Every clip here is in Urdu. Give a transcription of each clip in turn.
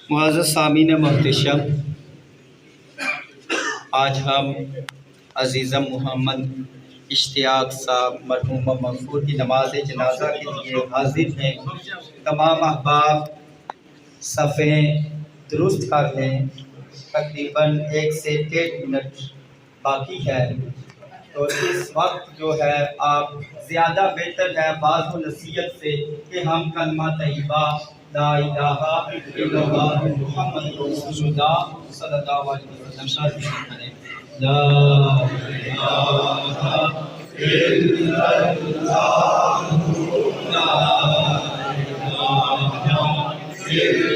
معزز سامعین محتشم، آج ہم عزیزم محمد اشتیاق صاحب مرحوم مغفور کی نماز جنازہ کے لیے حاضر ہیں۔ تمام احباب صفیں درست کر لیں، تقریباً 1 سے 1.5 منٹ باقی ہے، تو اس وقت جو ہے آپ زیادہ بہتر ہے بعض و نصیحت سے کہ ہم کلمہ طیبہ لا الہ الا اللہ محمد رسول اللہ صلی اللہ علیہ وسلم کا ذکر کریں۔ لا الہ الا اللہ لا الہ الا اللہ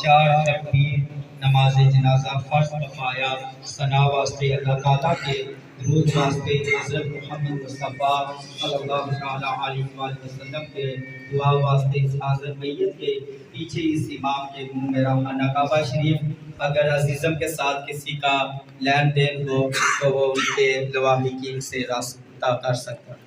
چار تکبیر نماز جنازہ فرض پایا ثنا واسطے اللہ تعالیٰ کے درود واسطے حضرت محمد مصطفیٰ صلی اللہ علیہ وآلہ وسلم کے دعا واسطے اس حاضر میت کے پیچھے اس امام کے منہ میں رہنا کعبہ شریف اگر عزیزم کے ساتھ کسی کا لین دین ہو تو وہ ان کے لواحقین سے رابطہ کر سکتا ہے۔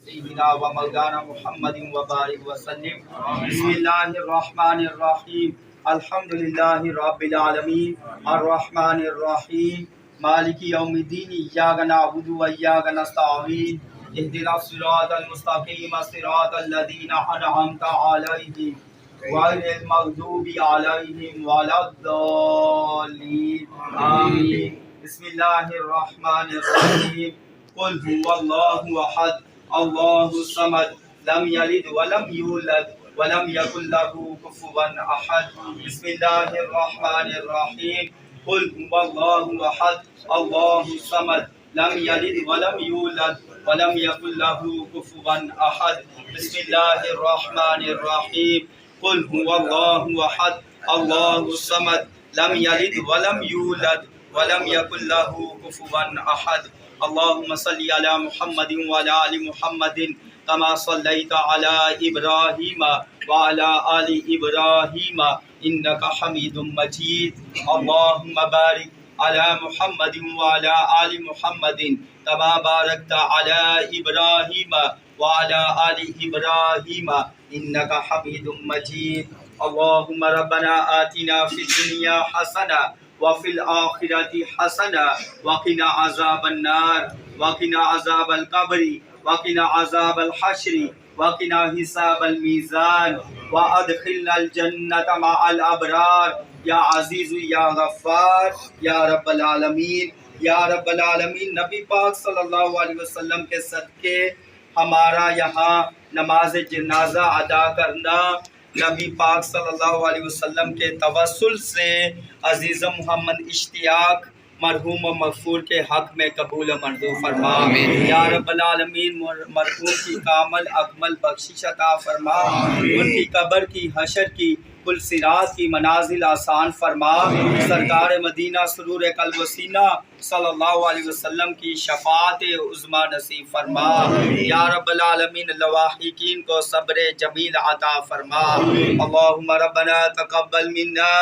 سیدنا و مولانا محمد و بارک وسلم۔ بسم اللہ الرحمن الرحیم، الحمدللہ رب العالمین، الرحمن الرحیم، مالک یوم الدین، ایاک نعبد و ایاک نستعین، اہدنا الصراط المستقیم صراط الذین انعمت علیہم غیر المغضوب علیہم ولا الضالین آمین۔ بسم اللہ الرحمن الرحیم، قل هو اللہ احد اللہ الصمد لم یلد ولم یولد ولم یکن له کفوا احد۔ بسم اللہ الرحمن الرحیم، قل هو اللہ احد اللہ الصمد لم یلد ولم یولد ولم یکن له کفوا احد۔ بسم اللہ الرحمن الرحیم، قل هو اللہ احد اللہ الصمد لم یلد ولم یولد ولم یکن له کفوا احد۔ اللهم صل على محمد وعلى آل محمد كما صليت على إبراهيم وعلى آل إبراهيم إنك حميد مجيد۔ اللهم بارك على محمد وعلى آل محمد كما باركت على إبراهيم وعلى آل إبراهيم إنك حميد مجيد۔ اللهم ربنا آتنا في الدنيا حسنة وفي الآخرة حسنة وقنا عذاب النار وقنا عذاب القبر وقنا عذاب الحشر وقنا حساب الميزان وادخلنا الجنة مع الأبرار یا عزیز یا غفار یا رب العالمین۔ یا رب العالمین، نبی پاک صلی اللہ علیہ وسلم کے صدقے ہمارا یہاں نماز جنازہ ادا کرنا نبی پاک صلی اللہ علیہ وسلم کے توسل سے عزیز محمد اشتیاق مرحوم و مغفور کے حق میں قبول و منظور فرما۔ یا رب العالمین، مرحوم کی کامل اکمل بخشش عطا فرما، ان کی قبر کی حشر کی پل صراط کی منازل آسان فرما، سرکار مدینہ سرور قلب و سینہ صلی اللہ علیہ وسلم کی شفاعت عظمی نصیب فرما۔ یا رب العالمین، لواحقین کو صبر جمیل عطا فرما۔ اللہم ربنا تقبل منا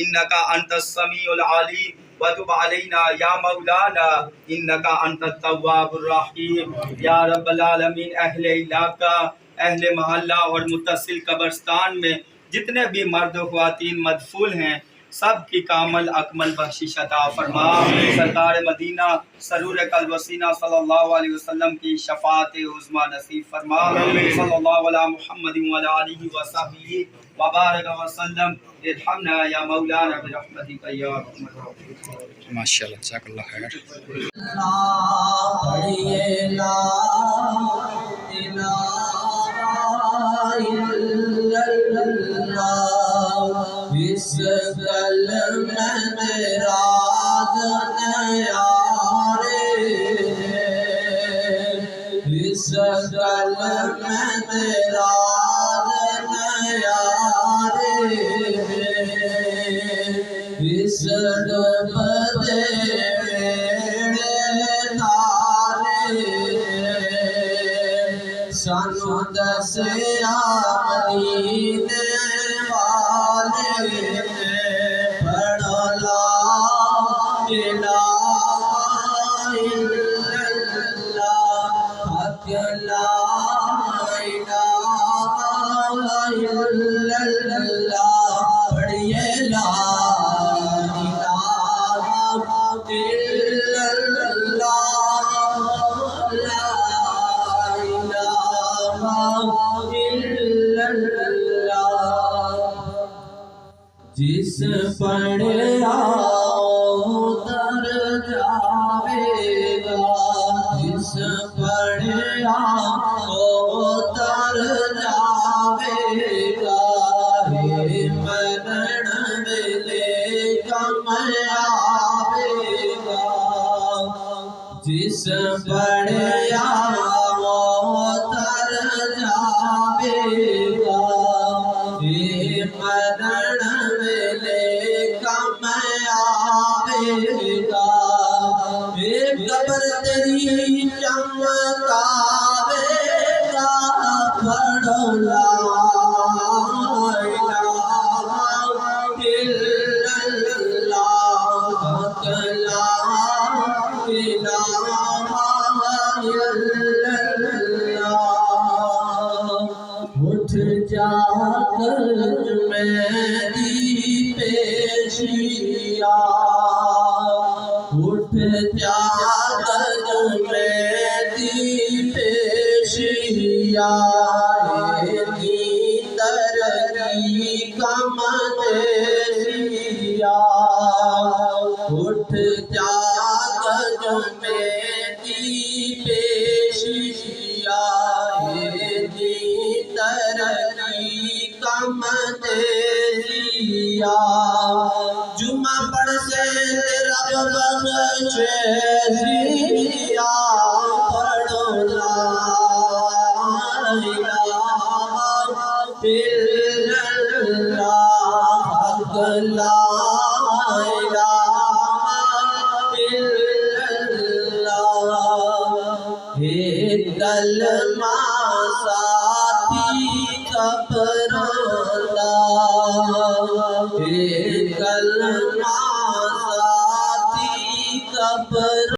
انکا انت السمیع العلیم وتب علینا یا مولانا انکا انت التواب الرحیم۔ یا رب العالمین، اہل علاقہ، اہل محلہ اور متصل قبرستان میں جتنے بھی مرد و خواتین مدفون ہیں سب کی کامل اکمل بخشش عطا فرما۔ سرکار مدینہ سرور قلب وسینہ صلی اللہ علیہ وسلم کی شفاعت عظمی نصیب فرما۔ صلی اللہ علی محمد وعلی آلہ وصحبہ وبارک وسلم۔ ارحمنا یا مولانا برحمتک یا ارحم الراحمین۔ ماشاءاللہ، جزاک اللہ خیر۔ پڑھیے لا الہ الا اللہ، اس کلمہ میں راز نیارے، اس کلمہ میں راز نیارے، اس ڈوبتے سانو دسیا مدینے والے، پڑھو لا الہ الا اللہ، حق لا الہ الا اللہ، پڑھیے لا الہ الا اللہ، لا الہ الا اللہ۔ جس پڑھا در جاوے گا، جس پڑھا در جاوے گا، مرن ویلے کم آوے گا، جس پڑھا مرن ویلے کم آوے گا، قبر تیری چمکاوے گا، پڑھو لا الہ الا اللہ، حق لا الہ الا اللہ۔ اٹھ جا کر میری پیشیا، اٹھ جا کر میری پیشیا، ترقی کم دیسیا، اٹھ جا کر میری پیشیا، ترقی کم دیسیا، جمعہ پڑھ سے رب بخشے زیا، پڑھو لا الہ الا اللہ، حق لا الہ الا اللہ۔ ایک کلمہ ساتھی کبراندہ، ایک کلمہ ساتھی کبراندہ،